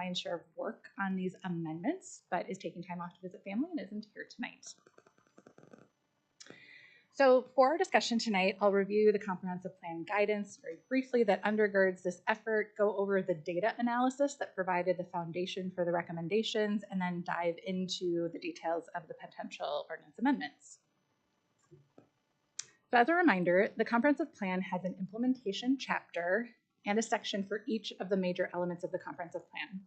lion's share of work on these amendments, but is taking time off to visit family and isn't here tonight. So for our discussion tonight, I'll review the comprehensive plan guidance very briefly that undergirds this effort, go over the data analysis that provided the foundation for the recommendations, and then dive into the details of the potential ordinance amendments. So as a reminder, the comprehensive plan has an implementation chapter and a section for each of the major elements of the comprehensive plan.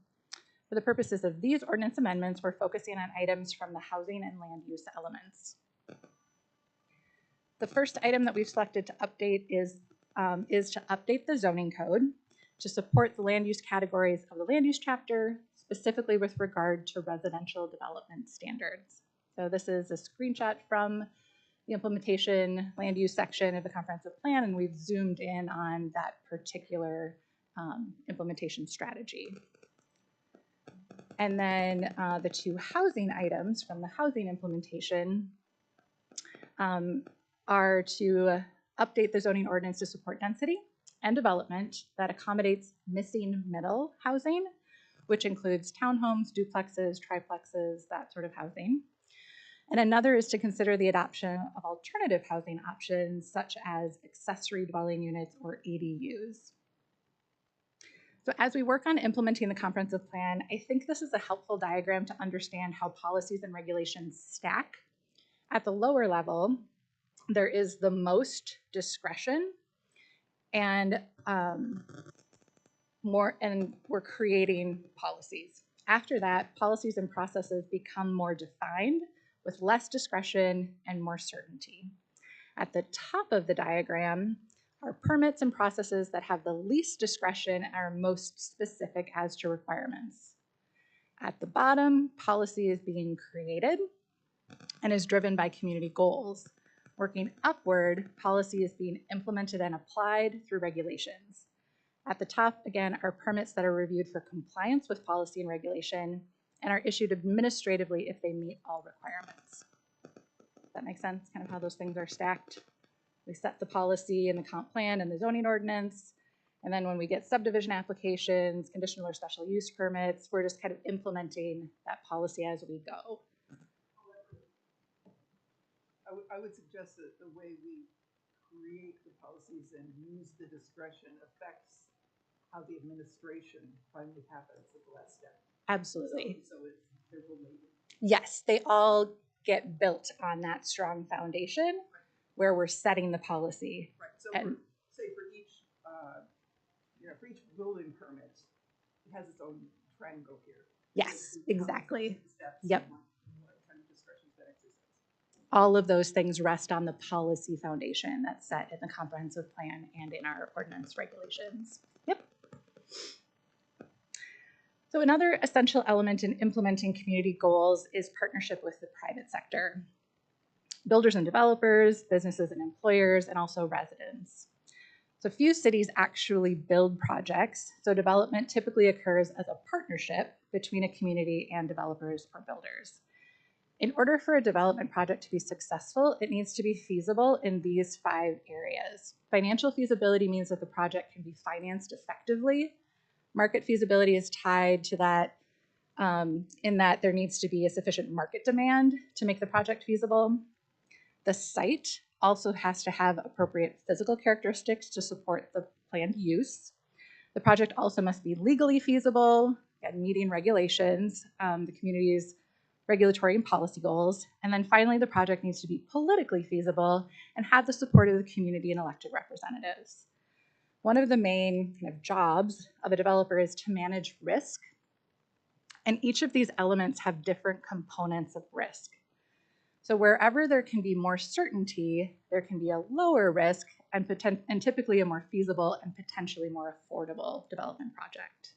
For the purposes of these ordinance amendments, we're focusing on items from the housing and land use elements. The first item that we've selected to update is to update the zoning code to support the land use categories of the land use chapter, specifically with regard to residential development standards. So this is a screenshot from the implementation land use section of the comprehensive plan, and we've zoomed in on that particular implementation strategy. And then the two housing items from the housing implementation are to update the zoning ordinance to support density and development that accommodates missing middle housing, which includes townhomes, duplexes, triplexes, that sort of housing. And another is to consider the adoption of alternative housing options such as accessory dwelling units or ADUs. So as we work on implementing the comprehensive plan, I think this is a helpful diagram to understand how policies and regulations stack. At the lower level, there is the most discretion, and we're creating policies. After that, policies and processes become more defined with less discretion and more certainty. At the top of the diagram are permits and processes that have the least discretion and are most specific as to requirements. At the bottom, policy is being created and is driven by community goals. Working upward, policy is being implemented and applied through regulations. At the top, again, are permits that are reviewed for compliance with policy and regulation and are issued administratively if they meet all requirements. Does that make sense? Kind of how those things are stacked. We set the policy in the comp plan and the zoning ordinance, and then when we get subdivision applications, conditional or special use permits, we're just kind of implementing that policy as we go. I would suggest that the way we create the policies and use the discretion affects how the administration finally happens at the last step. Absolutely. So they're related. Yes, they all get built on that strong foundation where we're setting the policy. Right. So say for each building permit, it has its own triangle here. Yes, exactly. Steps. Yep. All of those things rest on the policy foundation that's set in the comprehensive plan and in our ordinance regulations. Yep. So another essential element in implementing community goals is partnership with the private sector. Builders and developers, businesses and employers, and also residents. So few cities actually build projects, so development typically occurs as a partnership between a community and developers or builders. In order for a development project to be successful, it needs to be feasible in these 5 areas. Financial feasibility means that the project can be financed effectively. Market feasibility is tied to that in that there needs to be a sufficient market demand to make the project feasible. The site also has to have appropriate physical characteristics to support the planned use. The project also must be legally feasible and meeting regulations, the community's regulatory and policy goals. And then finally, the project needs to be politically feasible and have the support of the community and elected representatives. One of the main kind of jobs of a developer is to manage risk. And each of these elements have different components of risk. So wherever there can be more certainty, there can be a lower risk and typically a more feasible and potentially more affordable development project.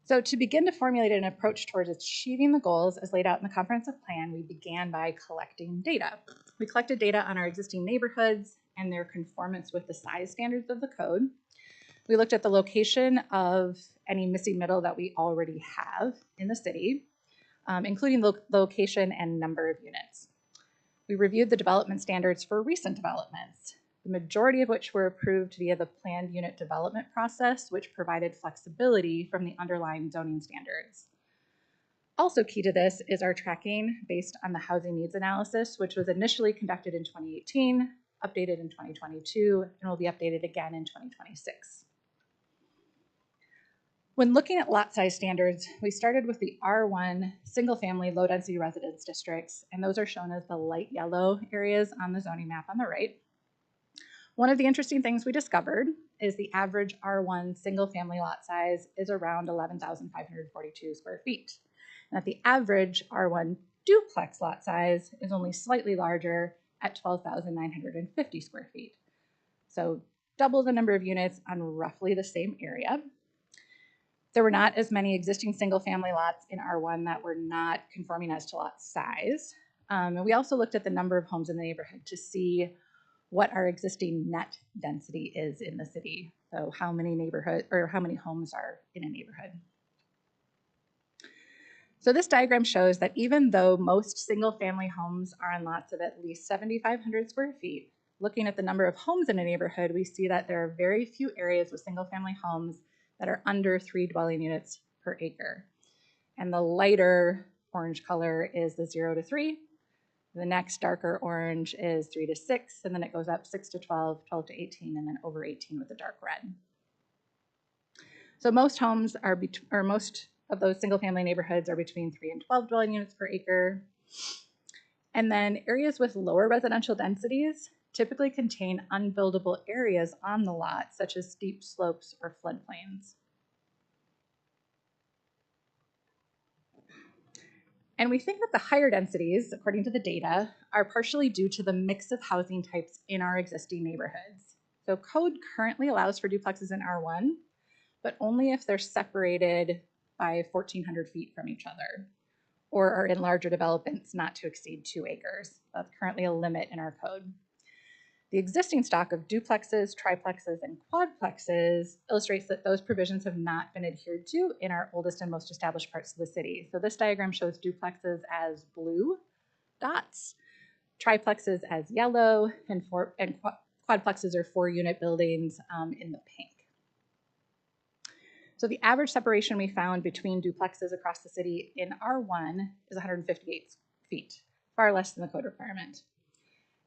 So to begin to formulate an approach towards achieving the goals as laid out in the comprehensive plan, we began by collecting data. We collected data on our existing neighborhoods and their conformance with the size standards of the code. We looked at the location of any missing middle that we already have in the city, including the location and number of units. We reviewed the development standards for recent developments. the majority of which were approved via the planned unit development process, which provided flexibility from the underlying zoning standards. Also key to this is our tracking based on the housing needs analysis, which was initially conducted in 2018, updated in 2022, and will be updated again in 2026. When looking at lot size standards, we started with the R1 single-family low-density residence districts, and those are shown as the light yellow areas on the zoning map on the right. One of the interesting things we discovered is the average R1 single-family lot size is around 11,542 square feet, and that the average R1 duplex lot size is only slightly larger at 12,950 square feet. So double the number of units on roughly the same area. There were not as many existing single-family lots in R1 that were not conforming as to lot size. And we also looked at the number of homes in the neighborhood to see what our existing net density is in the city. So how many homes are in a neighborhood. So this diagram shows that even though most single-family homes are on lots of at least 7,500 square feet, looking at the number of homes in a neighborhood, we see that there are very few areas with single-family homes that are under 3 dwelling units per acre. And the lighter orange color is the 0 to 3. The next darker orange is 3 to 6, and then it goes up 6 to 12, 12 to 18, and then over 18 with the dark red. So most homes are, most of those single-family neighborhoods are between 3 and 12 dwelling units per acre. And then areas with lower residential densities typically contain unbuildable areas on the lot, such as steep slopes or floodplains. And we think that the higher densities, according to the data, are partially due to the mix of housing types in our existing neighborhoods. So code currently allows for duplexes in R1, but only if they're separated by 1,400 feet from each other, or are in larger developments not to exceed 2 acres. That's currently a limit in our code. The existing stock of duplexes, triplexes, and quadplexes illustrates that those provisions have not been adhered to in our oldest and most established parts of the city. So this diagram shows duplexes as blue dots, triplexes as yellow, and quadplexes are 4-unit buildings in the pink. So the average separation we found between duplexes across the city in R1 is 158 feet, far less than the code requirement.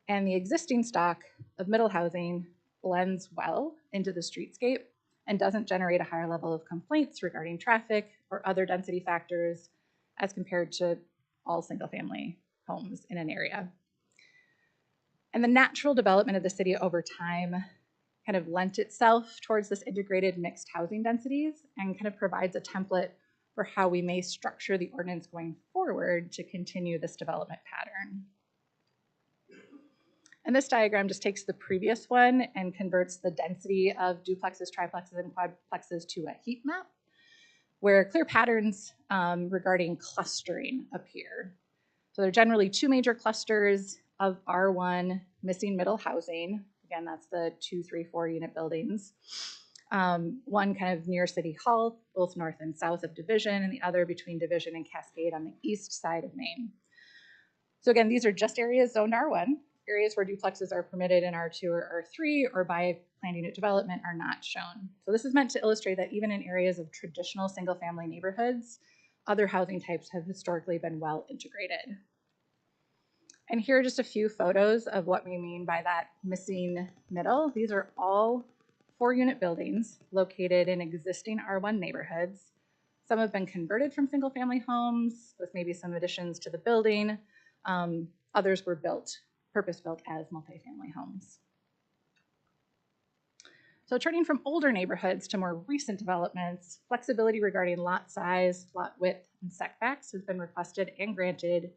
And the existing stock of middle housing blends well into the streetscape and doesn't generate a higher level of complaints regarding traffic or other density factors as compared to all single-family homes in an area. And the natural development of the city over time kind of lent itself towards this integrated mixed housing densities and kind of provides a template for how we may structure the ordinance going forward to continue this development pattern. And this diagram just takes the previous one and converts the density of duplexes, triplexes, and quadplexes to a heat map, where clear patterns regarding clustering appear. So there are generally 2 major clusters of R1 missing middle housing. Again, that's the 2, 3, 4-unit buildings. One kind of near City Hall, both north and south of Division, and the other between Division and Cascade on the east side of Maine. So again, these are just areas zoned R1. Areas where duplexes are permitted in R2 or R3 or by planned unit development are not shown. So this is meant to illustrate that even in areas of traditional single-family neighborhoods, other housing types have historically been well integrated. And here are just a few photos of what we mean by that missing middle. These are all 4-unit buildings located in existing R1 neighborhoods. Some have been converted from single-family homes with maybe some additions to the building. Others were purpose-built as multifamily homes. So turning from older neighborhoods to more recent developments, flexibility regarding lot size, lot width, and setbacks has been requested and granted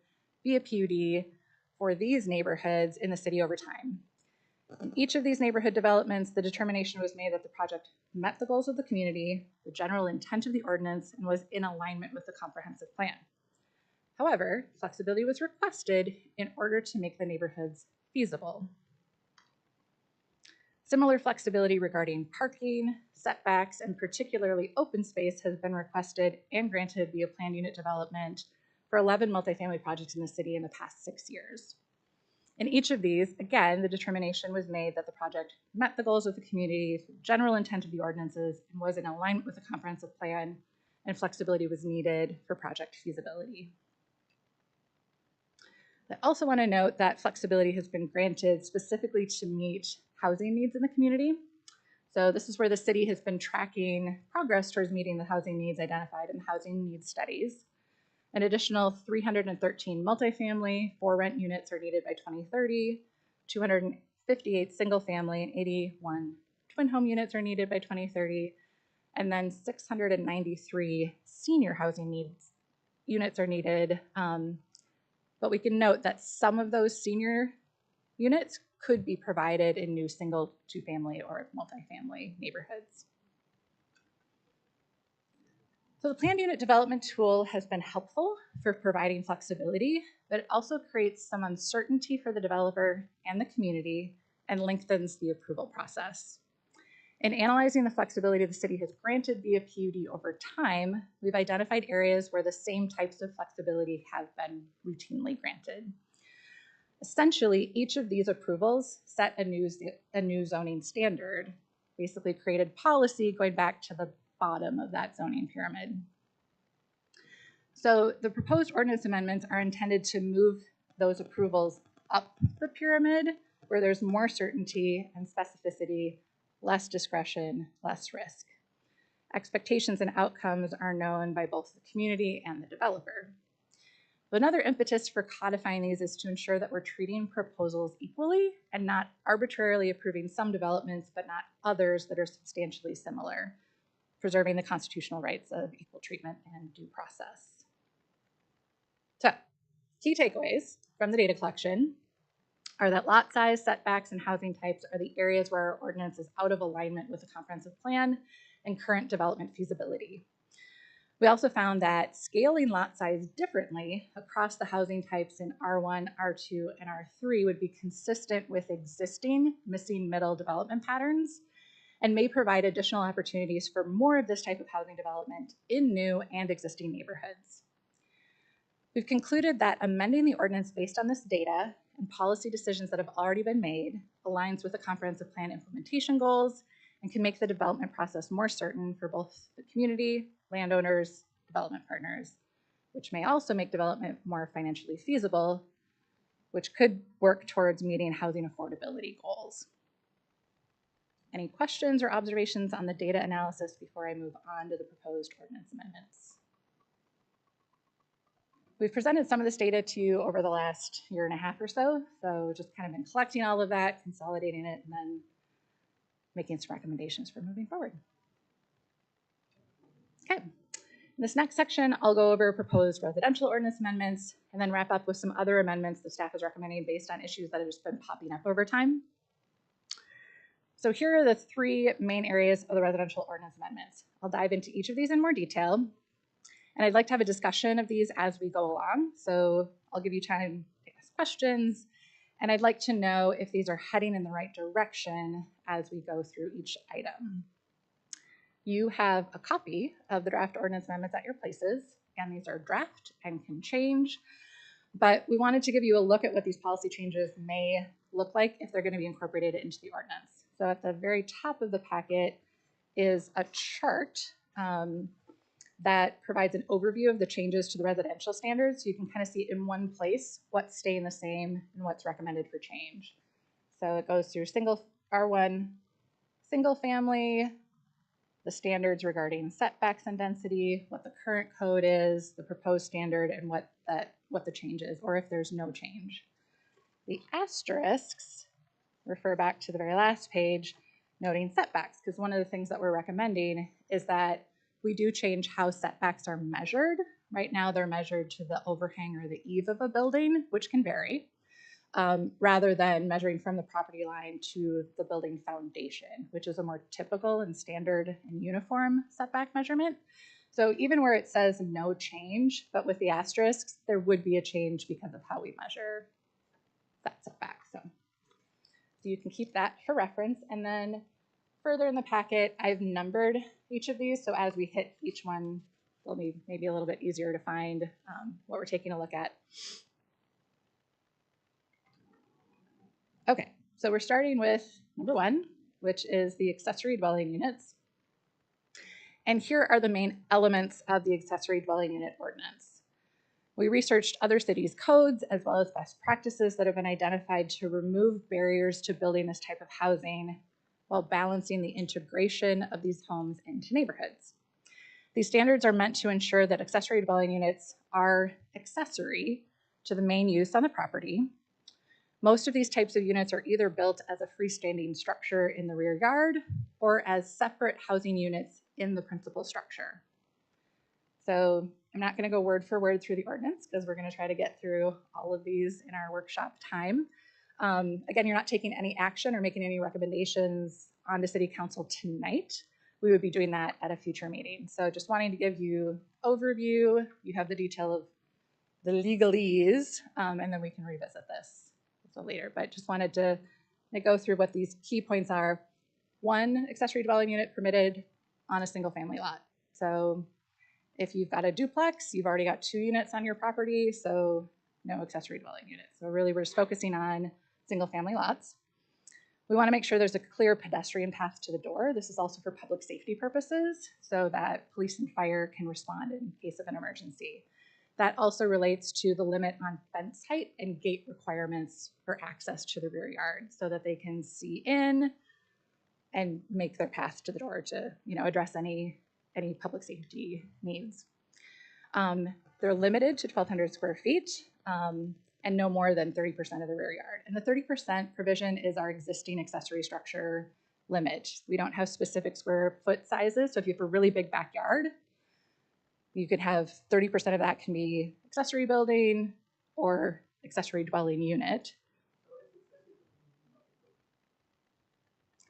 via PUD for these neighborhoods in the city over time. In each of these neighborhood developments, the determination was made that the project met the goals of the community, the general intent of the ordinance, and was in alignment with the comprehensive plan. However, flexibility was requested in order to make the neighborhoods feasible. Similar flexibility regarding parking, setbacks, and particularly open space has been requested and granted via planned unit development for 11 multifamily projects in the city in the past 6 years. In each of these, again, the determination was made that the project met the goals of the community, the general intent of the ordinances, and was in alignment with the comprehensive plan, and flexibility was needed for project feasibility. I also want to note that flexibility has been granted specifically to meet housing needs in the community. So this is where the city has been tracking progress towards meeting the housing needs identified in the housing needs studies. An additional 313 multifamily for rent units are needed by 2030, 258 single family and 81 twin home units are needed by 2030, and then 693 senior housing needs units are needed. But we can note that some of those senior units could be provided in new single, two-family, or multifamily neighborhoods. So the planned unit development tool has been helpful for providing flexibility, but it also creates some uncertainty for the developer and the community and lengthens the approval process. In analyzing the flexibility the city has granted via PUD over time, we've identified areas where the same types of flexibility have been routinely granted. Essentially, each of these approvals set a new zoning standard, basically created policy going back to the bottom of that zoning pyramid. So the proposed ordinance amendments are intended to move those approvals up the pyramid where there's more certainty and specificity, less discretion, less risk. Expectations and outcomes are known by both the community and the developer. But another impetus for codifying these is to ensure that we're treating proposals equally and not arbitrarily approving some developments but not others that are substantially similar, preserving the constitutional rights of equal treatment and due process. So, key takeaways from the data collection are that lot size, setbacks, and housing types are the areas where our ordinance is out of alignment with the comprehensive plan and current development feasibility. We also found that scaling lot size differently across the housing types in R1, R2, and R3 would be consistent with existing missing middle development patterns and may provide additional opportunities for more of this type of housing development in new and existing neighborhoods. We've concluded that amending the ordinance based on this data and policy decisions that have already been made aligns with the comprehensive plan implementation goals and can make the development process more certain for both the community, landowners, development partners, which may also make development more financially feasible, which could work towards meeting housing affordability goals. Any questions or observations on the data analysis before I move on to the proposed ordinance amendments? We've presented some of this data to you over the last year and a half or so, so just kind of been collecting all of that, consolidating it, and then making some recommendations for moving forward. Okay, in this next section, I'll go over proposed residential ordinance amendments and then wrap up with some other amendments the staff is recommending based on issues that have just been popping up over time. So here are the three main areas of the residential ordinance amendments. I'll dive into each of these in more detail, and I'd like to have a discussion of these as we go along. So I'll give you time to ask questions, and I'd like to know if these are heading in the right direction as we go through each item. You have a copy of the draft ordinance amendments at your places, and these are draft and can change, but we wanted to give you a look at what these policy changes may look like if they're going to be incorporated into the ordinance. So at the very top of the packet is a chart that provides an overview of the changes to the residential standards. So you can kind of see in one place what's staying the same and what's recommended for change. So it goes through R1, single family, the standards regarding setbacks and density, what the current code is, the proposed standard, and what the change is, or if there's no change. The asterisks refer back to the very last page, noting setbacks, because one of the things that we're recommending is that we do change how setbacks are measured. Right now, they're measured to the overhang or the eave of a building, which can vary, rather than measuring from the property line to the building foundation, which is a more typical and standard and uniform setback measurement. So even where it says no change, but with the asterisks, there would be a change because of how we measure that setback. So you can keep that for reference. And then further in the packet, I've numbered each of these. So as we hit each one, it'll be maybe a little bit easier to find what we're taking a look at. Okay, so we're starting with number 1, which is the accessory dwelling units. And here are the main elements of the accessory dwelling unit ordinance. We researched other cities' codes as well as best practices that have been identified to remove barriers to building this type of housing while balancing the integration of these homes into neighborhoods. These standards are meant to ensure that accessory dwelling units are accessory to the main use on the property. Most of these types of units are either built as a freestanding structure in the rear yard or as separate housing units in the principal structure. So I'm not going to go word for word through the ordinance because we're going to try to get through all of these in our workshop time. Again, you're not taking any action or making any recommendations on to City Council tonight. We would be doing that at a future meeting. So just wanting to give you overview. You have the detail of the legalese, and then we can revisit this later. But just wanted to go through what these key points are. 1, accessory dwelling unit permitted on a single family lot. So if you've got a duplex, you've already got 2 units on your property, so no accessory dwelling units. So really we're just focusing on single family lots. We want to make sure there's a clear pedestrian path to the door. This is also for public safety purposes so that police and fire can respond in case of an emergency. That also relates to the limit on fence height and gate requirements for access to the rear yard so that they can see in and make their path to the door to, address any public safety needs. They're limited to 1,200 square feet and no more than 30% of the rear yard. And the 30% provision is our existing accessory structure limit. We don't have specific square foot sizes. So if you have a really big backyard, you could have 30% of that can be accessory building or accessory dwelling unit.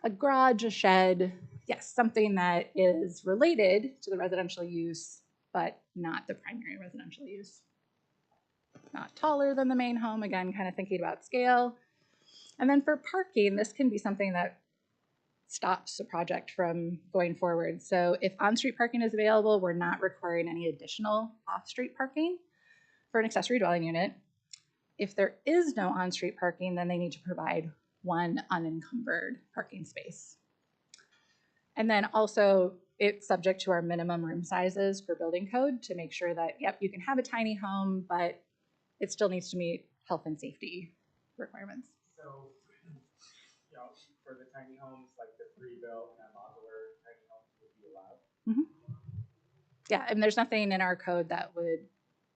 A garage, a shed, yes, something that is related to the residential use, but not the primary residential use. Not taller than the main home, again, kind of thinking about scale. And then for parking, this can be something that stops the project from going forward. So if on-street parking is available, we're not requiring any additional off-street parking for an accessory dwelling unit. If there is no on-street parking, then they need to provide 1 unencumbered parking space. And then also it's subject to our minimum room sizes for building code to make sure that, yep, you can have a tiny home, but it still needs to meet health and safety requirements. So, for the tiny homes, like the pre-built and modular tiny homes would be allowed? Mm-hmm. Yeah, and there's nothing in our code that would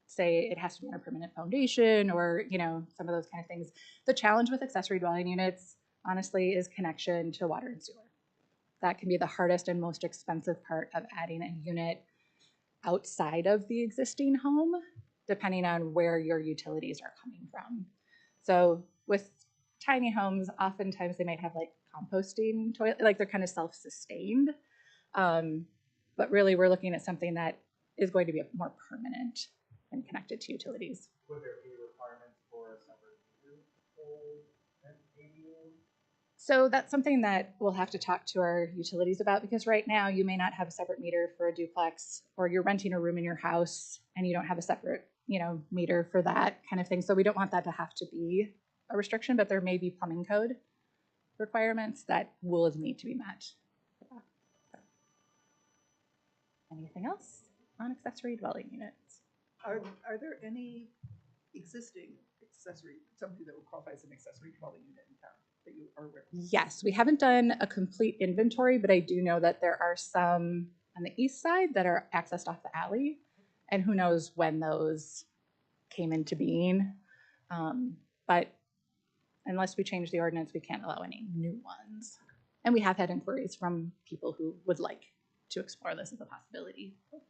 say it has to be on a permanent foundation or, some of those kind of things. The challenge with accessory dwelling units, honestly, is connection to water and sewer. That can be the hardest and most expensive part of adding a unit outside of the existing home, depending on where your utilities are coming from. So with tiny homes, oftentimes they might have like composting toilet, like they're kind of self-sustained. But really we're looking at something that is going to be more permanent and connected to utilities. Would there be requirements for a separate meter and ADU? So that's something that we'll have to talk to our utilities about, because right now you may not have a separate meter for a duplex, or you're renting a room in your house and you don't have a separate, meter for that kind of thing. So we don't want that to have to be a restriction, but there may be plumbing code requirements that will need to be met. Anything else on accessory dwelling units? Are there any existing somebody that would qualify as an accessory dwelling unit in town that you are aware of? Yes, we haven't done a complete inventory, but I do know that there are some on the east side that are accessed off the alley, and who knows when those came into being. But unless we change the ordinance, we can't allow any new ones. And we have had inquiries from people who would like to explore this as a possibility. One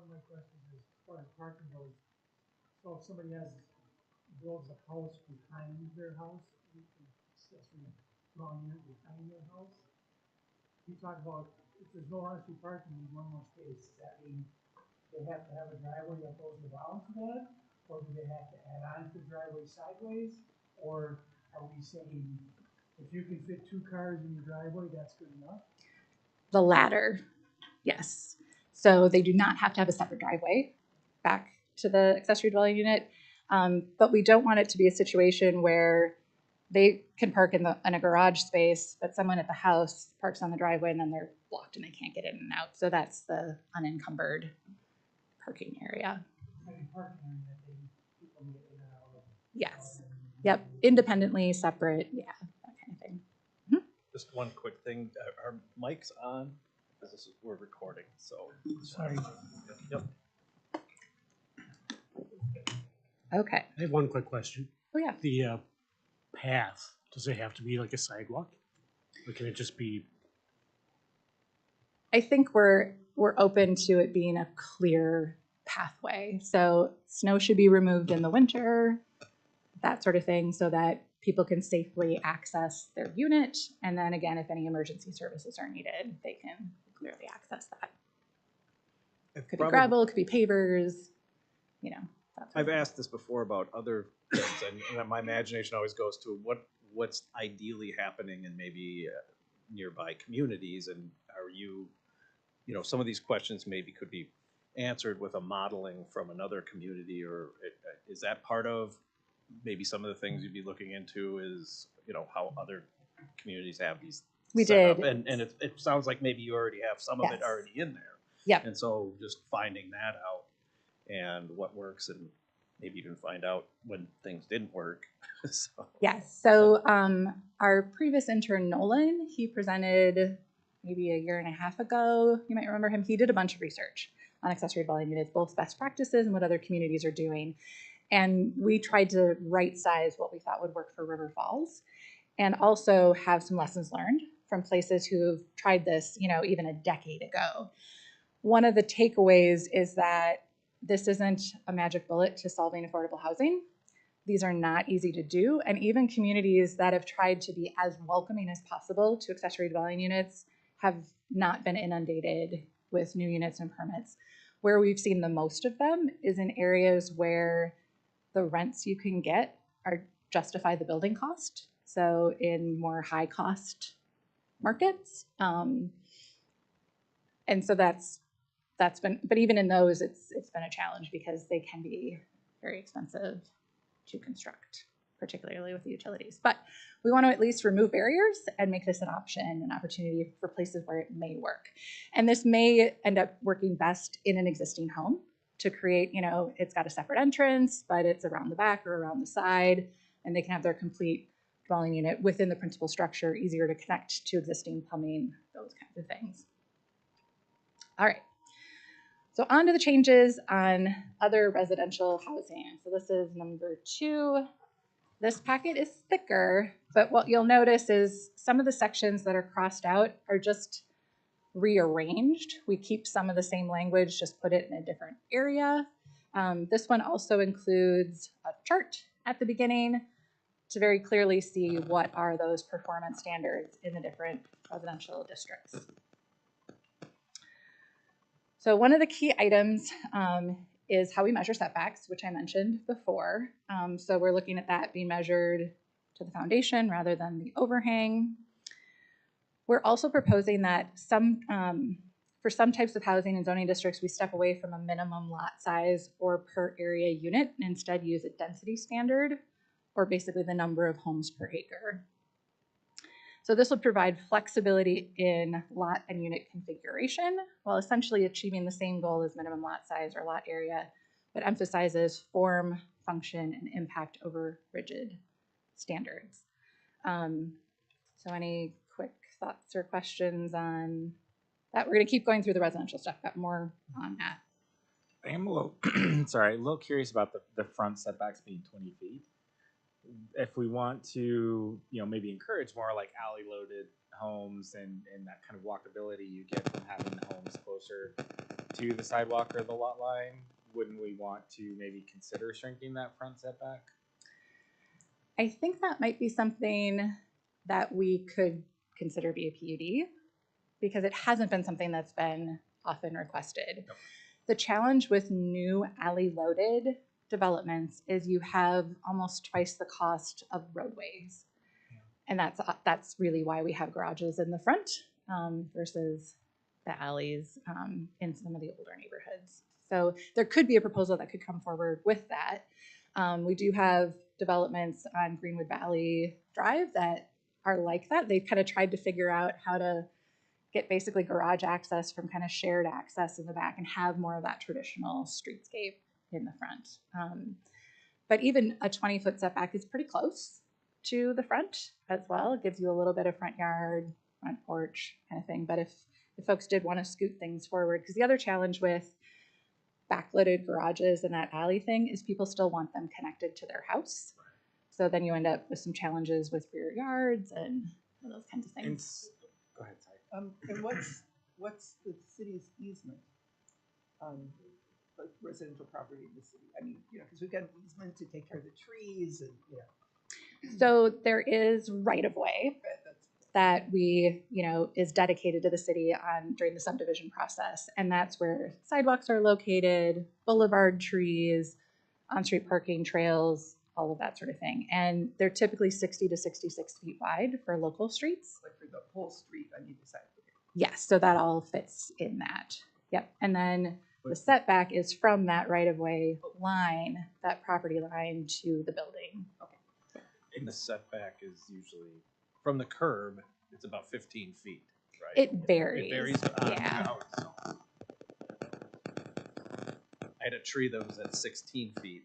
of my questions is, as far as parking goes, so if somebody builds a house behind their house, accessory dwelling unit behind their house, you talk about if there's no on-street parking in one more space, does that mean they have to have a driveway that goes around to that? Or do they have to add on to the driveway sideways? Or are we saying if you can fit 2 cars in your driveway, that's good enough? The latter, yes. So they do not have to have a separate driveway back to the accessory dwelling unit. But we don't want it to be a situation where they can park in a garage space, but someone at the house parks on the driveway and then they're blocked and they can't get in and out. So that's the unencumbered parking area. Maybe parking area that they, people can get in and out of. Yes. Yep. Independently, separate. Yeah. That kind of thing. Just one quick thing, are mics on? Because we're recording, so. Sorry. Yep. Okay. I have one quick question. Oh, yeah. The path, does it have to be like a sidewalk? Or can it just be, I think we're open to it being a clear pathway. So snow should be removed in the winter, that sort of thing, so that people can safely access their unit. And then again, if any emergency services are needed, they can clearly access that. Could be gravel, it could be pavers, you know. I've asked this before about other things, and my imagination always goes to what's ideally happening in maybe nearby communities, and are you know, some of these questions maybe could be answered with a modeling from another community, or is that part of maybe some of the things you'd be looking into is, you know, how other communities have these We set up? did. And it sounds like maybe you already have some of it Yes. already in there. Yeah. And so just finding that out and what works, and maybe even find out when things didn't work. So. Yes. So our previous intern, Nolan, he presented maybe a year and a half ago. You might remember him. He did a bunch of research on accessory dwelling units, both best practices and what other communities are doing. And we tried to right size what we thought would work for River Falls, and also have some lessons learned from places who've tried this, you know, even a decade ago. One of the takeaways is that this isn't a magic bullet to solving affordable housing. These are not easy to do. And even communities that have tried to be as welcoming as possible to accessory dwelling units have not been inundated with new units and permits. Where we've seen the most of them is in areas where the rents you can get are justify the building cost. So in more high cost markets. And so that's been, but even in those, it's been a challenge because they can be very expensive to construct, particularly with the utilities. But we want to at least remove barriers and make this an option, an opportunity for places where it may work. And this may end up working best in an existing home to create, you know, it's got a separate entrance, but it's around the back or around the side, and they can have their complete dwelling unit within the principal structure, easier to connect to existing plumbing, those kinds of things. All right. So on to the changes on other residential housing. So this is number 2. This packet is thicker, but what you'll notice is some of the sections that are crossed out are just rearranged. We keep some of the same language, just put it in a different area. This one also includes a chart at the beginning to very clearly see what are those performance standards in the different residential districts. So one of the key items is how we measure setbacks, which I mentioned before. So we're looking at that being measured to the foundation rather than the overhang. We're also proposing that for some types of housing and zoning districts, we step away from a minimum lot size or per area unit and instead use a density standard, or basically the number of homes per acre. So this would provide flexibility in lot and unit configuration while essentially achieving the same goal as minimum lot size or lot area, but emphasizes form, function, and impact over rigid standards. So any quick thoughts or questions on that? We're going to keep going through the residential stuff, got more on that. I am a little, sorry, a little curious about the front setbacks being 20 feet. If we want to, you know, maybe encourage more like alley-loaded homes and that kind of walkability you get from having the homes closer to the sidewalk or the lot line, wouldn't we want to maybe consider shrinking that front setback? I think that might be something that we could consider be a PUD, because it hasn't been something that's been often requested. Yep. The challenge with new alley-loaded developments is you have almost twice the cost of roadways. Yeah. And that's really why we have garages in the front versus the alleys in some of the older neighborhoods. So there could be a proposal that could come forward with that. We do have developments on Greenwood Valley Drive that are like that. They've kind of tried to figure out how to get basically garage access from kind of shared access in the back and have more of that traditional streetscape in the front. But even a 20-foot setback is pretty close to the front as well. It gives you a little bit of front yard, front porch kind of thing. But if folks did want to scoot things forward, because the other challenge with backlit garages and that alley thing is people still want them connected to their house. So then you end up with some challenges with rear yards and those kinds of things. Go ahead, sorry. And what's the city's easement on like residential property in the city? I mean, because we've got an easement to take care of the trees and, So there is right of way that's that we, is dedicated to the city during the subdivision process. And that's where sidewalks are located, boulevard trees, on-street parking trails, all of that sort of thing. And they're typically 60 to 66 feet wide for local streets. like for the whole street on either side. Yes, so that all fits in that. Yep. And then the setback is from that right-of-way line, that property line to the building. And the setback is usually from the curb, it's about 15 feet, right? It varies. It varies on the Yeah. house. I had a tree that was at 16 feet.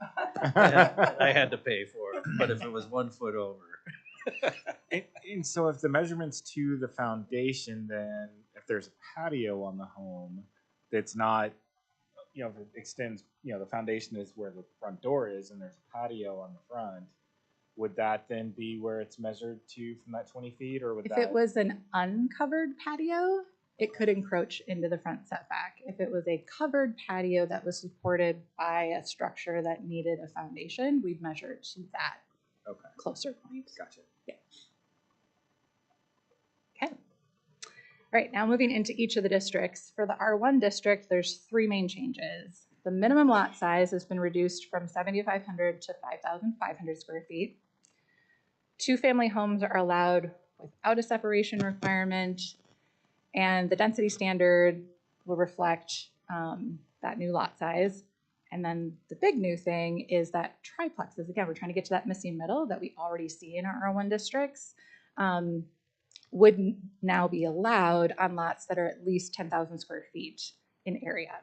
I had to pay for it, but if it was 1 foot over. And so if the measurement's to the foundation, then if there's a patio on the home that's not, if it extends, the foundation is where the front door is and there's a patio on the front, would that then be where it's measured to from that 20 feet, or would If that? it was an uncovered patio, it could encroach into the front setback. If it was a covered patio that was supported by a structure that needed a foundation, we'd measure to that Okay, closer point. gotcha. Okay. All right, now moving into each of the districts. For the R1 district, there's 3 main changes. The minimum lot size has been reduced from 7,500 to 5,500 square feet. 2-family homes are allowed without a separation requirement, and the density standard will reflect that new lot size. And then the big new thing is that triplexes, again, we're trying to get to that missing middle that we already see in our R1 districts, would now be allowed on lots that are at least 10,000 square feet in area.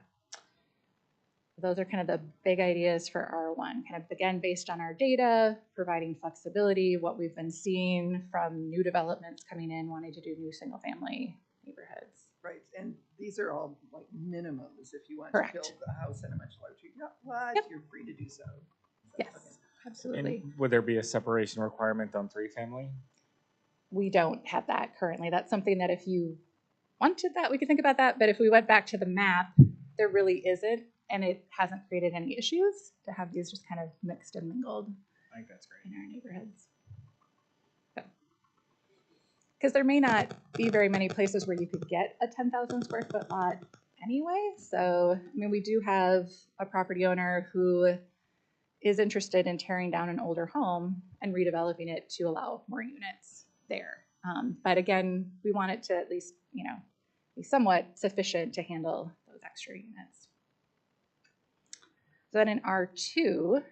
Those are kind of the big ideas for R1, kind of again based on our data, providing flexibility, what we've been seeing from new developments coming in, wanting to do new single family neighborhoods. Right, and these are all like minimums. If you want Correct. to build a house in a much larger lot, Yep. you're free to do so. Yes, Okay. absolutely. And would there be a separation requirement on 3-family? We don't have that currently. That's something that if you wanted that, we could think about that. But if we went back to the map, there really isn't, and it hasn't created any issues to have these just kind of mixed and mingled I think that's great. in our neighborhoods. Because there may not be very many places where you could get a 10,000 square foot lot anyway. So, I mean, we do have a property owner who is interested in tearing down an older home and redeveloping it to allow more units there. But again, we want it to at least, be somewhat sufficient to handle those extra units. So then in R2,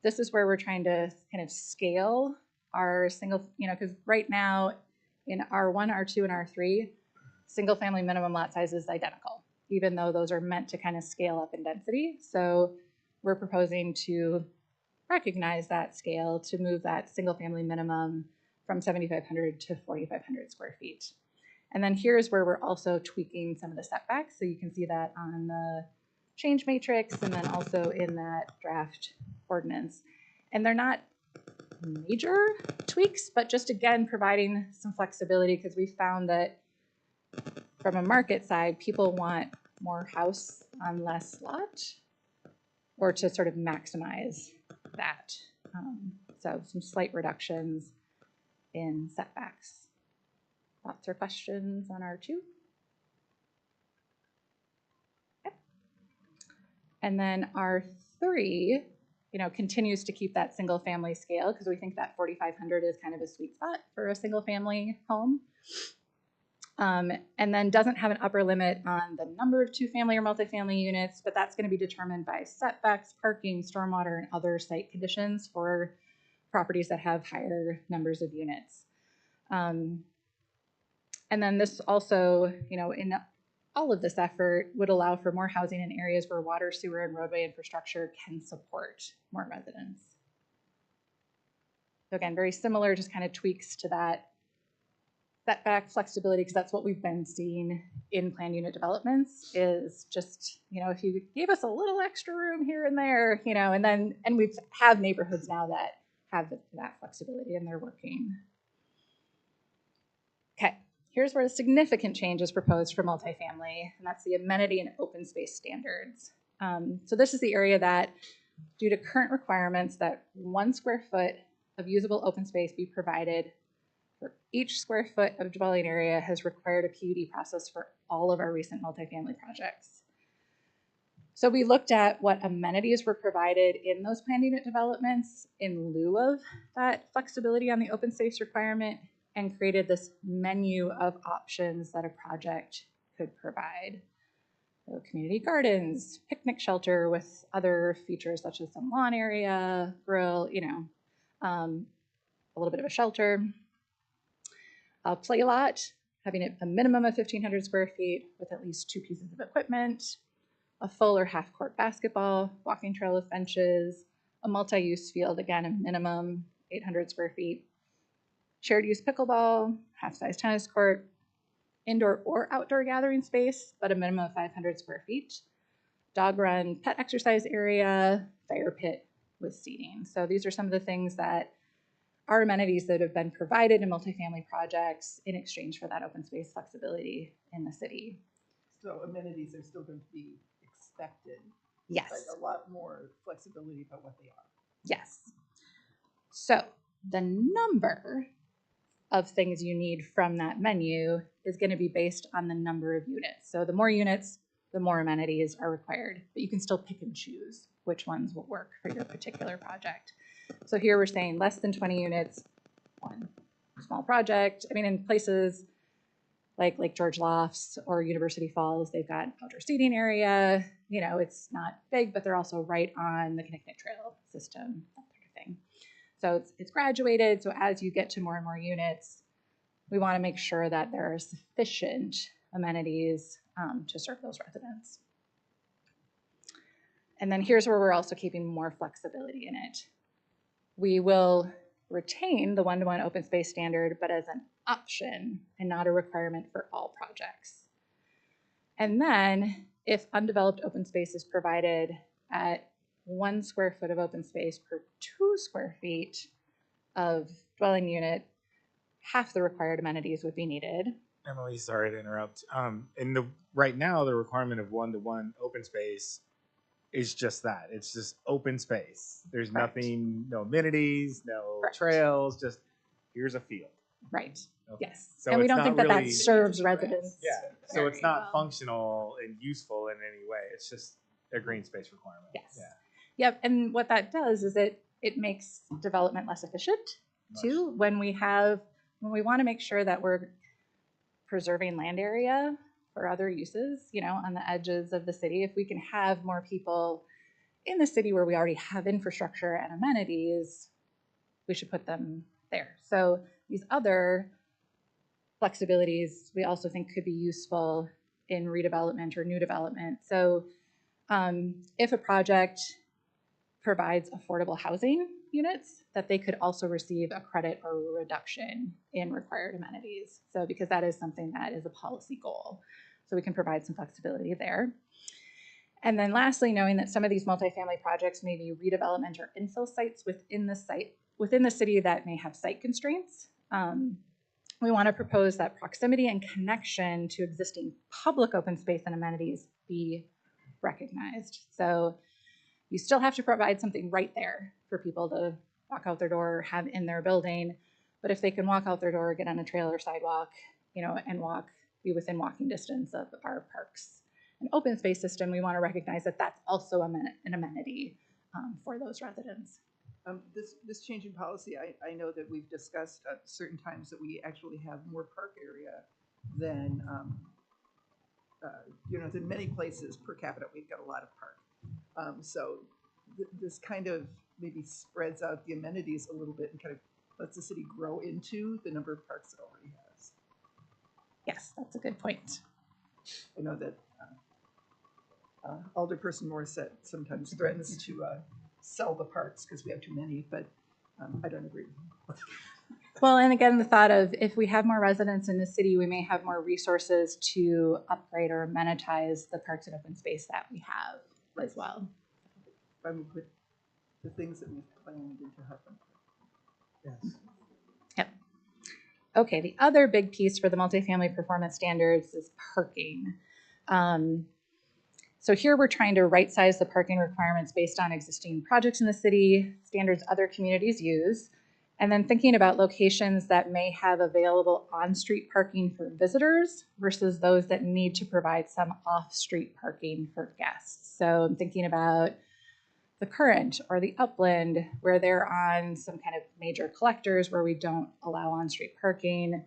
this is where we're trying to kind of scale our single, because right now in R1, R2, and R3, single family minimum lot size is identical, even though those are meant to kind of scale up in density. So we're proposing to recognize that scale to move that single family minimum from 7,500 to 4,500 square feet. And then here's where we're also tweaking some of the setbacks. So you can see that on the change matrix and then also in that draft ordinance. And they're not major tweaks, but just again, providing some flexibility because we found that from a market side, people want more house on less lot or to sort of maximize that. So some slight reductions in setbacks. Thoughts or questions on R2? Yep. And then R3, continues to keep that single family scale because we think that 4,500 is kind of a sweet spot for a single family home. And then doesn't have an upper limit on the number of two-family or multifamily units, but that's going to be determined by setbacks, parking, stormwater, and other site conditions for properties that have higher numbers of units. And then this also, in all of this effort would allow for more housing in areas where water, sewer, and roadway infrastructure can support more residents. So again, very similar, just kind of tweaks to that setback flexibility, because that's what we've been seeing in planned unit developments is just, if you gave us a little extra room here and there, and we have neighborhoods now that have that flexibility and they're working. Okay, here's where the significant change is proposed for multifamily, and that's the amenity and open space standards. So this is the area that, due to current requirements, that 1 square foot of usable open space be provided for each square foot of dwelling area has required a PUD process for all of our recent multifamily projects. So we looked at what amenities were provided in those planned unit developments in lieu of that flexibility on the open space requirement and created this menu of options that a project could provide. So community gardens, picnic shelter with other features such as some lawn area, grill, a little bit of a shelter. A play lot, having a minimum of 1,500 square feet with at least 2 pieces of equipment, a full or half court basketball, walking trail with benches, a multi-use field, again, a minimum 800 square feet, shared use pickleball, half-size tennis court, indoor or outdoor gathering space, but a minimum of 500 square feet, dog run, pet exercise area, fire pit with seating. So these are some of the things that are amenities that have been provided in multifamily projects in exchange for that open space flexibility in the city. So amenities are still going to be expected. Yes. But a lot more flexibility about what they are. Yes. So the number of things you need from that menu is going to be based on the number of units. So the more units, the more amenities are required, but you can still pick and choose which ones will work for your particular project. So here we're saying less than 20 units, 1 small project. I mean, in places like Lake George Lofts or University Falls, they've got outdoor seating area. It's not big, but they're also right on the Connecticut Trail system, that sort of thing. So it's graduated. So as you get to more and more units, we want to make sure that there are sufficient amenities to serve those residents. And then here's where we're also keeping more flexibility in it. We will retain the 1-to-1 open space standard, but as an option and not a requirement for all projects. And then if undeveloped open space is provided at 1 square foot of open space per 2 square feet of dwelling unit, half the required amenities would be needed. Emily, sorry to interrupt. Right now, the requirement of 1-to-1 open space is just that. It's just open space. There's Correct. nothing, no amenities, no Correct. trails, just here's a field. Right. Okay. Yes. So and we it's don't not think that really- that serves residents. Yeah. So very it's not well. functional and useful in any way. It's just a green space requirement. Yes. Yeah. Yep. And what that does is it makes development less efficient too. When we want to make sure that we're preserving land area for other uses, on the edges of the city, if we can have more people in the city where we already have infrastructure and amenities, we should put them there. So these other flexibilities we also think could be useful in redevelopment or new development. So if a project provides affordable housing units, that they could also receive a credit or a reduction in required amenities. So because that is something that is a policy goal. So we can provide some flexibility there. And then lastly, knowing that some of these multifamily projects may be redevelopment or infill sites within the city that may have site constraints, we want to propose that proximity and connection to existing public open space and amenities be recognized. So you still have to provide something right there for people to walk out their door or have in their building. But if they can walk out their door, get on a trail or sidewalk, and be within walking distance of our parks and open space system, we want to recognize that that's also an amenity for those residents. This change in policy, I know that we've discussed at certain times that we actually have more park area then, you know, in many places per capita, we've got a lot of park. So this kind of maybe spreads out the amenities a little bit and kind of lets the city grow into the number of parks it already has. Yes, that's a good point. I know that Alderperson Morissette sometimes threatens to sell the parks because we have too many, but I don't agree. Well, and again, the thought of if we have more residents in the city, we may have more resources to upgrade or amenitize the parks and open space that we have as well. I would put the things that we've planned into Heartland. Yes. Yep. Okay, the other big piece for the multifamily performance standards is parking. So here we're trying to right-size the parking requirements based on existing projects in the city, standards other communities use, and then thinking about locations that may have available on-street parking for visitors versus those that need to provide some off-street parking for guests. So I'm thinking about the Current or the Upland, where they're on some kind of major collectors where we don't allow on-street parking.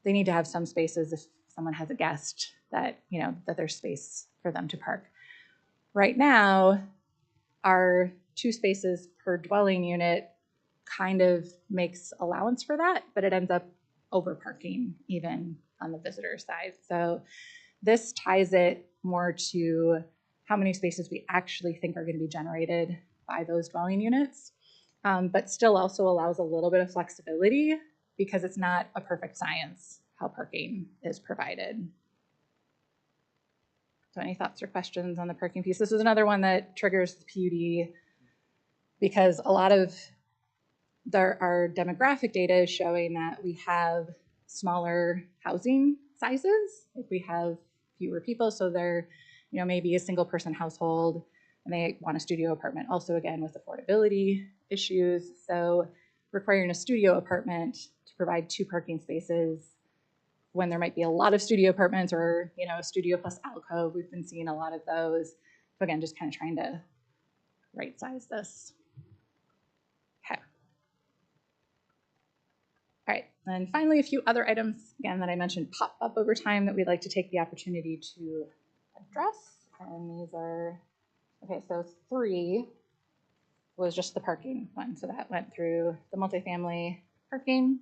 They need to have some spaces if someone has a guest that, you know, that there's space for them to park. Right now, our 2 spaces per dwelling unit kind of makes allowance for that, but it ends up over parking even on the visitor side. So this ties it more to how many spaces we actually think are going to be generated by those dwelling units, but still also allows a little bit of flexibility because it's not a perfect science how parking is provided. So any thoughts or questions on the parking piece? This is another one that triggers the PUD because a lot of our demographic data is showing that we have smaller housing sizes. If we have fewer people, so they're, you know, maybe a single person household and they want a studio apartment, also again with affordability issues. So requiring a studio apartment to provide 2 parking spaces when there might be a lot of studio apartments or, you know, a studio plus alcove, we've been seeing a lot of those. So again, just kind of trying to right size this. Okay. All right, and finally, a few other items, again, that I mentioned pop up over time that we'd like to take the opportunity to address. And these are, okay, so 3 was just the parking one. So that went through the multifamily parking.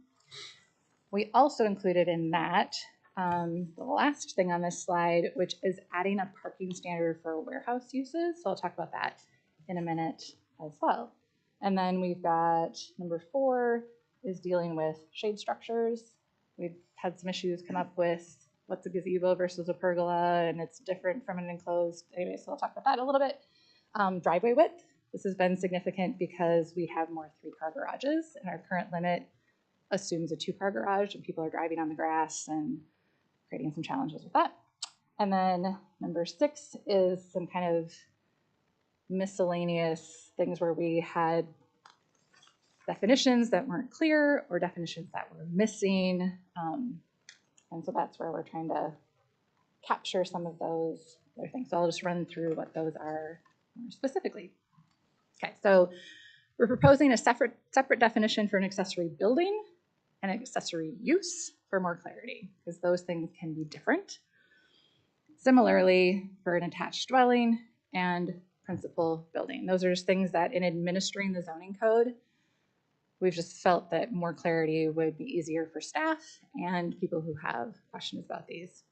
We also included in that the last thing on this slide, which is adding a parking standard for warehouse uses. So I'll talk about that in a minute as well. And then we've got number 4 is dealing with shade structures. We've had some issues come up with what's a gazebo versus a pergola, and it's different from an enclosed. Anyway, so I'll talk about that a little bit. Driveway width. This has been significant because we have more 3-car garages, and our current limit assumes a 2-car garage, and people are driving on the grass and creating some challenges with that. And then number 6 is some kind of miscellaneous things where we had definitions that weren't clear or definitions that were missing. And so that's where we're trying to capture some of those other things. So I'll just run through what those are more specifically. Okay, so we're proposing a separate definition for an accessory building and accessory use for more clarity, because those things can be different. Similarly, for an attached dwelling and principal building. Those are just things that in administering the zoning code, we've just felt that more clarity would be easier for staff and people who have questions about these.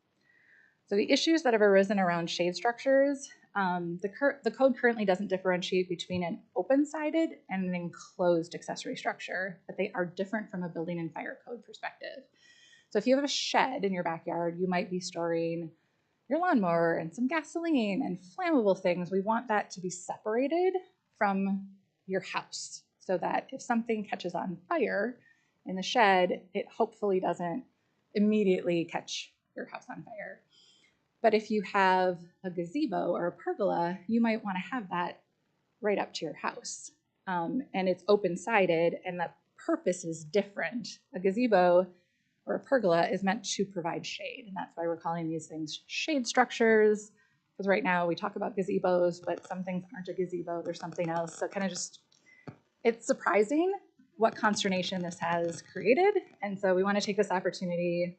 So the issues that have arisen around shade structures, the code currently doesn't differentiate between an open-sided and an enclosed accessory structure, but they are different from a building and fire code perspective. So if you have a shed in your backyard, you might be storing your lawnmower and some gasoline and flammable things. We want that to be separated from your house so that if something catches on fire in the shed, it hopefully doesn't immediately catch your house on fire. But if you have a gazebo or a pergola, you might want to have that right up to your house. And it's open-sided, and the purpose is different. A gazebo or a pergola is meant to provide shade, and that's why we're calling these things shade structures, because right now we talk about gazebos, but some things aren't a gazebo, they're something else. So kind of just, it's surprising what consternation this has created, and so we want to take this opportunity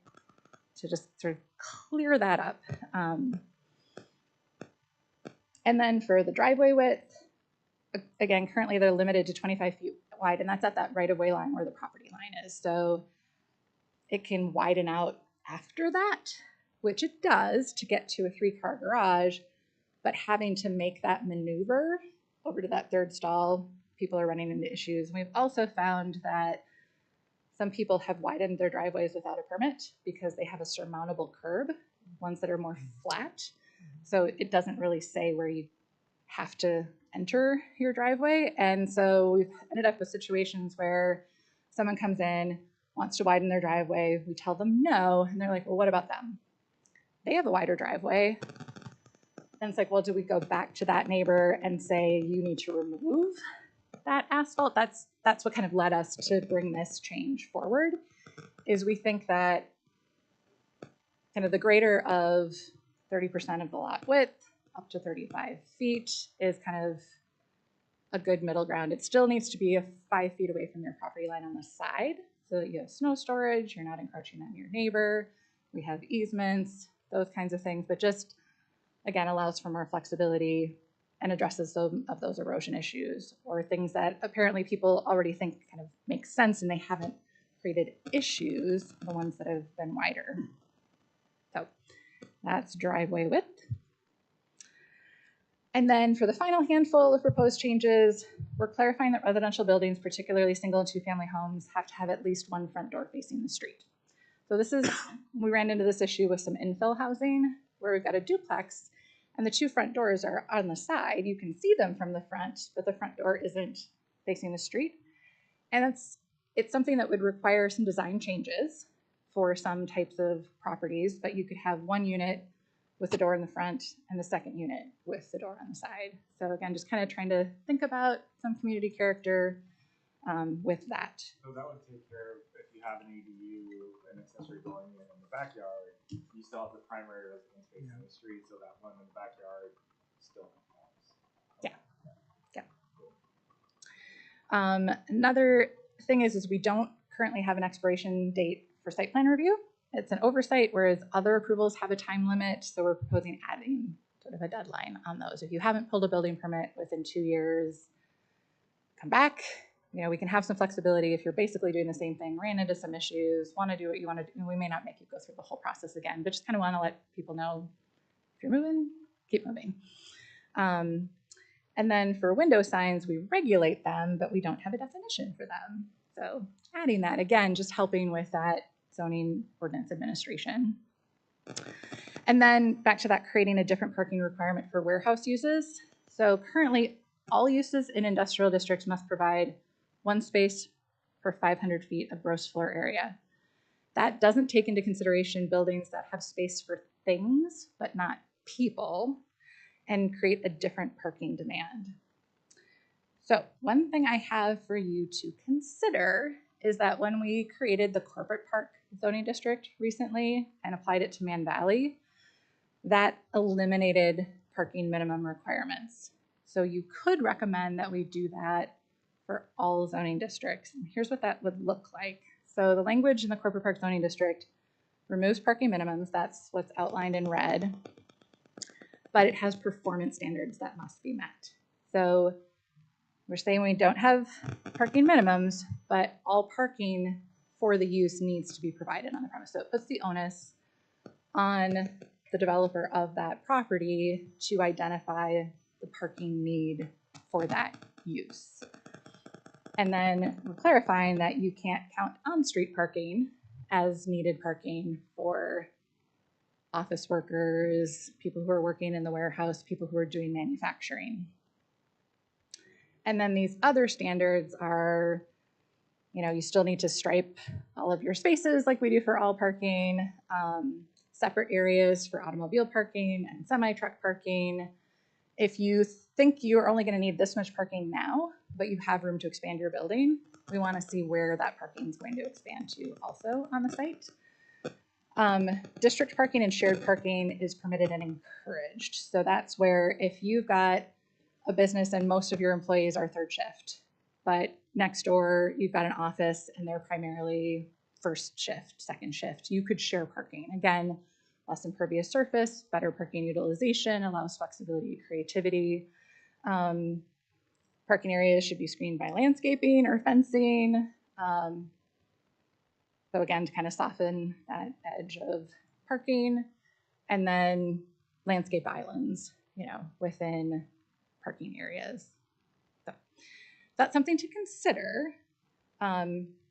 to just sort of clear that up. And then for the driveway width, again, currently they're limited to 25 feet wide, and that's at that right-of-way line where the property line is. So it can widen out after that, which it does to get to a 3-car garage, but having to make that maneuver over to that third stall, people are running into issues. And we've also found that some people have widened their driveways without a permit because they have a surmountable curb, ones that are more flat. So it doesn't really say where you have to enter your driveway. And so we've ended up with situations where someone comes in, wants to widen their driveway. We tell them no, and they're like, well, what about them? They have a wider driveway. And it's like, well, do we go back to that neighbor and say, you need to remove that asphalt? That's what kind of led us to bring this change forward, is we think that kind of the greater of 30% of the lot width up to 35 feet is kind of a good middle ground. It still needs to be 5 feet away from your property line on the side so that you have snow storage, you're not encroaching on your neighbor. We have easements, those kinds of things, but just, again, allows for more flexibility and addresses some of those erosion issues or things that apparently people already think kind of make sense and they haven't created issues, the ones that have been wider. So that's driveway width. And then for the final handful of proposed changes, we're clarifying that residential buildings, particularly single and 2-family homes, have to have at least one front door facing the street. So this is, we ran into this issue with some infill housing where we've got a duplex and the 2 front doors are on the side. You can see them from the front, but the front door isn't facing the street. And it's something that would require some design changes for some types of properties, but you could have one unit with the door in the front and the second unit with the door on the side. So again, just kind of trying to think about some community character with that. So that would take care of if you have an ADU, an accessory dwelling unit in the backyard, you still have the primary residence facing the street, so that one in the backyard still conforms. Yeah. Another thing is we don't currently have an expiration date for site plan review. It's an oversight, whereas other approvals have a time limit. So we're proposing adding sort of a deadline on those. If you haven't pulled a building permit within 2 years, come back. You know, we can have some flexibility if you're basically doing the same thing, ran into some issues, want to do what you want to do. We may not make you go through the whole process again, but just kind of want to let people know if you're moving, keep moving. And then for window signs, we regulate them, but we don't have a definition for them. So adding that, again, just helping with that zoning ordinance administration. And then back to that, creating a different parking requirement for warehouse uses. So currently, all uses in industrial districts must provide 1 space per 500 feet of gross floor area. That doesn't take into consideration buildings that have space for things, but not people, and create a different parking demand. So one thing I have for you to consider is that when we created the corporate park zoning district recently and applied it to Man Valley, that eliminated parking minimum requirements. So you could recommend that we do that for all zoning districts. And here's what that would look like. So the language in the corporate park zoning district removes parking minimums. That's what's outlined in red, but it has performance standards that must be met. So we're saying we don't have parking minimums, but all parking for the use needs to be provided on the premise. So it puts the onus on the developer of that property to identify the parking need for that use. And then we're clarifying that you can't count on-street parking as needed parking for office workers, people who are working in the warehouse, people who are doing manufacturing. And then these other standards are, you know, you still need to stripe all of your spaces like we do for all parking, separate areas for automobile parking and semi-truck parking. If you think you're only going to need this much parking now, but you have room to expand your building, we want to see where that parking is going to expand to also on the site. District parking and shared parking is permitted and encouraged. So that's where if you've got a business and most of your employees are third shift, but next door you've got an office and they're primarily first shift, second shift. You could share parking. Again, less impervious surface, better parking utilization, allows flexibility, creativity. Parking areas should be screened by landscaping or fencing. So again, to kind of soften that edge of parking. And then landscape islands, within parking areas. So that's something to consider.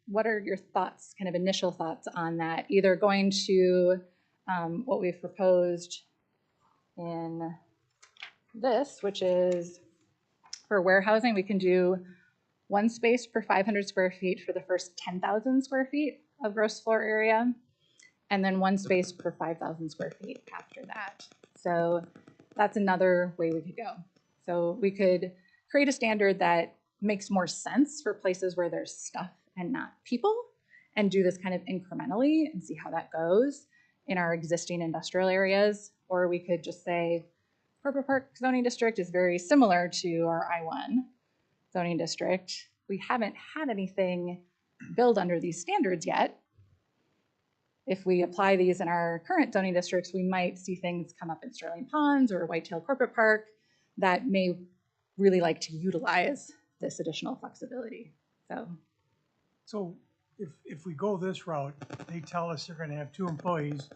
What are your thoughts, kind of initial thoughts on that? Either going to what we've proposed in this, which is for warehousing, we can do one space per 500 square feet for the first 10,000 square feet of gross floor area, and then one space per 5,000 square feet after that. So that's another way we could go. So we could create a standard that makes more sense for places where there's stuff and not people, and do this kind of incrementally and see how that goes in our existing industrial areas. Or we could just say, Corporate Park zoning district is very similar to our I-1 zoning district. We haven't had anything build under these standards yet. If we apply these in our current zoning districts, we might see things come up in Sterling Ponds or Whitetail Corporate Park that may really like to utilize this additional flexibility. So if we go this route, they tell us they're gonna have 2 employees,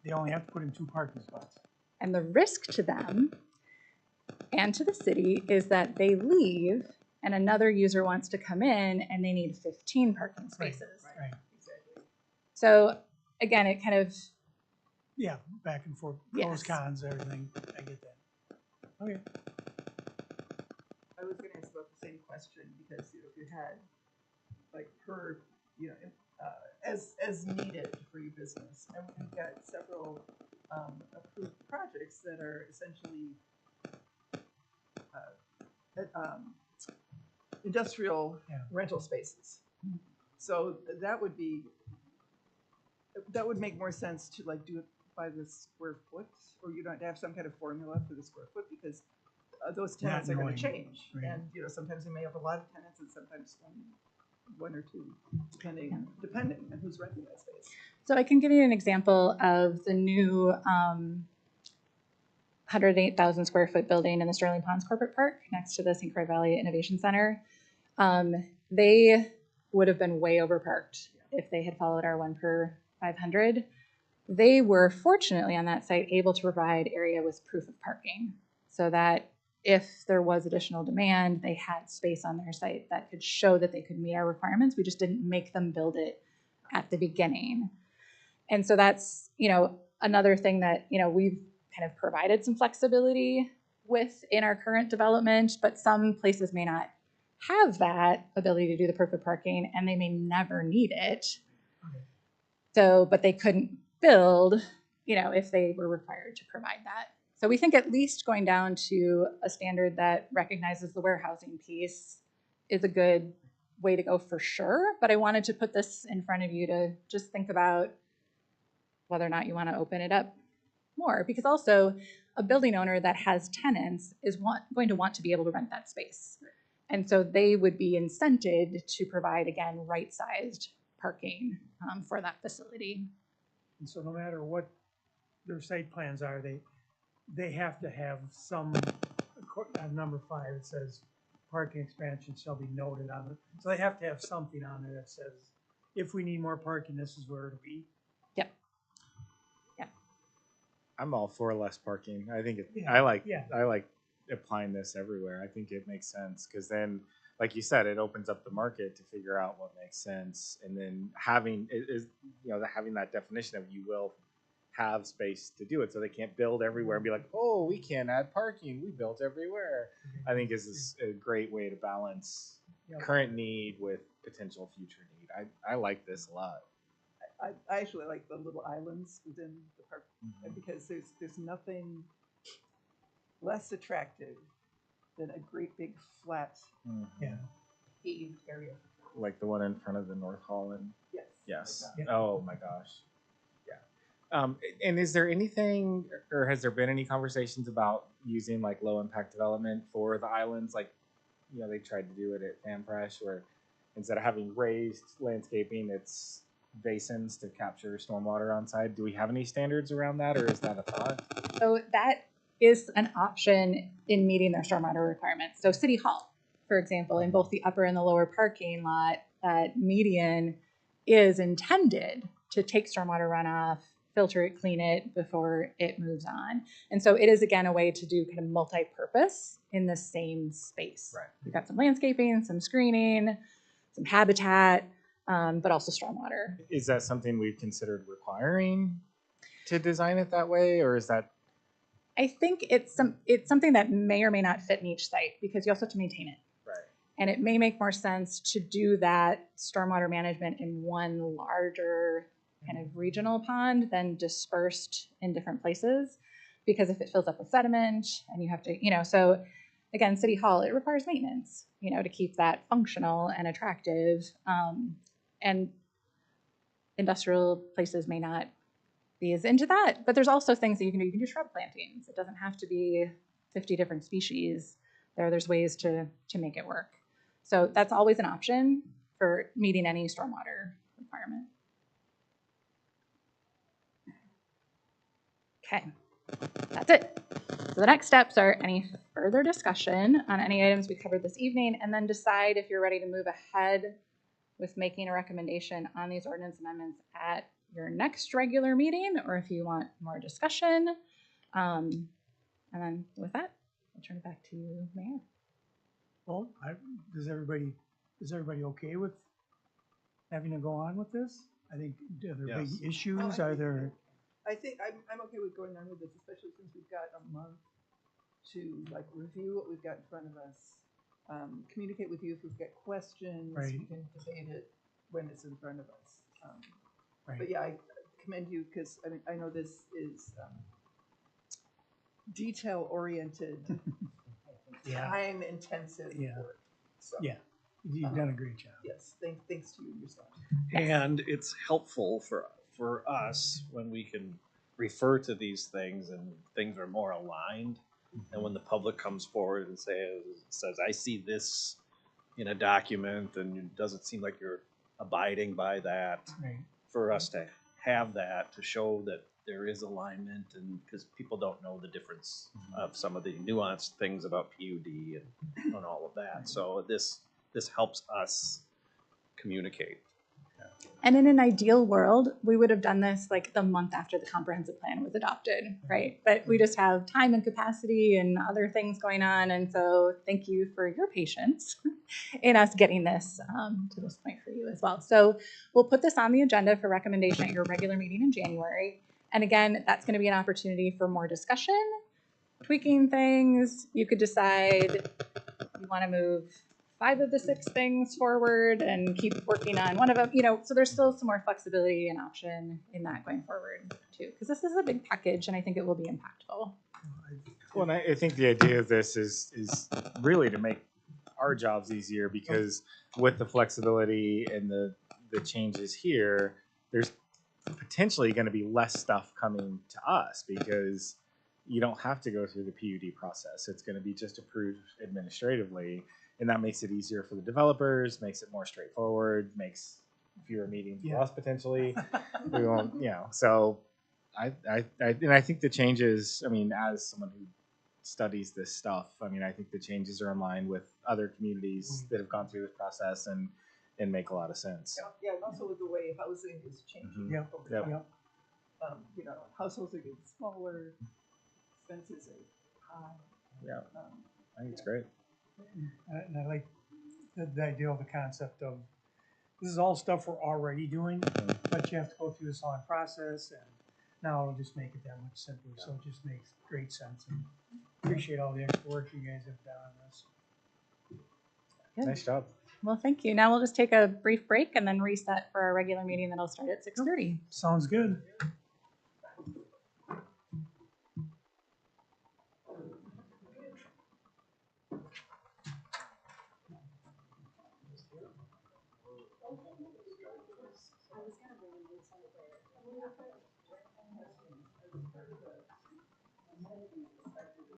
they only have to put in 2 parking spots. And the risk to them and to the city is that they leave and another user wants to come in and they need 15 parking spaces. Right, So again, it kind of, yeah, back and forth, pros, Yes. cons, everything, I get that. Okay. I was gonna ask about the same question, because, if you had, like, per, as needed for your business, and we've got several, approved projects that are essentially, industrial Yeah. rental spaces. So that would make more sense to, like, do it by the square foot, or have some kind of formula for the square foot, because those tenants are going to knowing, change. right. And, sometimes we may have a lot of tenants and sometimes one or two, depending on who's renting that space. so I can give you an example of the new 108,000 square foot building in the Sterling Ponds Corporate Park next to the St. Croix Valley Innovation Center. They would have been way overparked if they had followed our 1 per 500. They were fortunately on that site able to provide area with proof of parking, so that if there was additional demand, they had space on their site that could show that they could meet our requirements. We just didn't make them build it at the beginning. And so that's, another thing that, we've kind of provided some flexibility with in our current development, but some places may not have that ability to do the proof of parking and they may never need it. Okay. So, but they couldn't build, if they were required to provide that. So we think at least going down to a standard that recognizes the warehousing piece is a good way to go for sure. But I wanted to put this in front of you to just think about whether or not you want to open it up more. Because also a building owner that has tenants is going to want to be able to rent that space. And so they would be incented to provide, again, right-sized parking for that facility. And so no matter what their site plans are, they have to have some, on number 5, it says parking expansion shall be noted on it. So they have to have something on there that says, if we need more parking, this is where it'll be. Yep. I'm all for less parking. I think Yeah, I like yeah. applying this everywhere. I think it makes sense because then, like you said, it opens up the market to figure out what makes sense, and then having that definition of you will have space to do it, so they can't build everywhere and be like, oh, we can't add parking, we built everywhere. I think is a great way to balance Yep. current need with potential future need. I like this a lot. I actually like the little islands within the park, because there's nothing less attractive than a great big flat Yeah. paved area. Like the one in front of the North Hall and Yes. yes. Yeah. Oh my gosh. Yeah. And is there anything, or has there been any conversations about using like low impact development for the islands? Like, they tried to do it at Fan Fresh, where instead of having raised landscaping, it's basins to capture stormwater on site. Do we have any standards around that, or is that a thought? So that is an option in meeting their stormwater requirements. So City Hall, for example, in both the upper and the lower parking lot, that median is intended to take stormwater runoff, filter it, clean it before it moves on. And so it is, again, a way to do kind of multi-purpose in the same space. Right. You've got some landscaping, some screening, some habitat, but also stormwater. Is that something we've considered requiring to design it that way, or is that? I think it's something that may or may not fit in each site because you also have to maintain it. Right. And it may make more sense to do that stormwater management in one larger kind of regional pond than dispersed in different places. Because if it fills up with sediment and you have to, so again, City Hall, it requires maintenance, to keep that functional and attractive. And industrial places may not be as into that, but there's also things that you can do. You can do shrub plantings. It doesn't have to be 50 different species. There's ways to make it work. So that's always an option for meeting any stormwater requirement. Okay, that's it. So the next steps are any further discussion on any items we covered this evening, and then decide if you're ready to move ahead with making a recommendation on these ordinance amendments at your next regular meeting, or if you want more discussion. And then with that, I'll turn it back to you, Mayor. Well, is everybody okay with having to go on with this? I think, are there Yes. big issues? Are there? I think I'm okay with going on with this, especially since we've got a month to review what we've got in front of us. Communicate with you if we've got questions. Right. We can debate it when it's in front of us. Right. But yeah, I commend you because I know this is detail-oriented, Yeah. time-intensive Yeah. work. So, Yeah, you've done a great job. yes, thanks to you and your staff. And it's helpful for us when we can refer to these things and things are more aligned. And when the public comes forward and says, I see this in a document and it doesn't seem like you're abiding by that, Right. for us to have that to show that there is alignment, and because people don't know the difference of some of the nuanced things about PUD and all of that. So this helps us communicate. And in an ideal world, we would have done this the month after the comprehensive plan was adopted, right? But we just have time and capacity and other things going on. And so thank you for your patience in us getting this to this point for you as well. So we'll put this on the agenda for recommendation at your regular meeting in January. And again, that's going to be an opportunity for more discussion, tweaking things. You could decide you want to move 5 of the 6 things forward and keep working on one of them, so there's still some more flexibility and option in that going forward too, because this is a big package and I think it will be impactful. Well, and I think the idea of this is really to make our jobs easier, because with the flexibility and the changes here, there's potentially going to be less stuff coming to us because you don't have to go through the PUD process. It's going to be just approved administratively. And that makes it easier for the developers, makes it more straightforward, makes fewer meetings for us potentially. We won't, So I think the changes, as someone who studies this stuff, I think the changes are in line with other communities that have gone through this process and make a lot of sense. Yeah, and also with the way housing is changing. Yep. over Yep. time. Households are getting smaller, expenses are high. Yeah, I think it's great. And I like the idea of the concept of this is all stuff we're already doing, but you have to go through this long process, and now it'll just make it that much simpler. So it just makes great sense, and appreciate all the extra work you guys have done on this. Good. Nice job. Well, thank you. Now we'll just take a brief break and then reset for our regular meeting that'll start at 6:30. Sounds good. I was gonna bring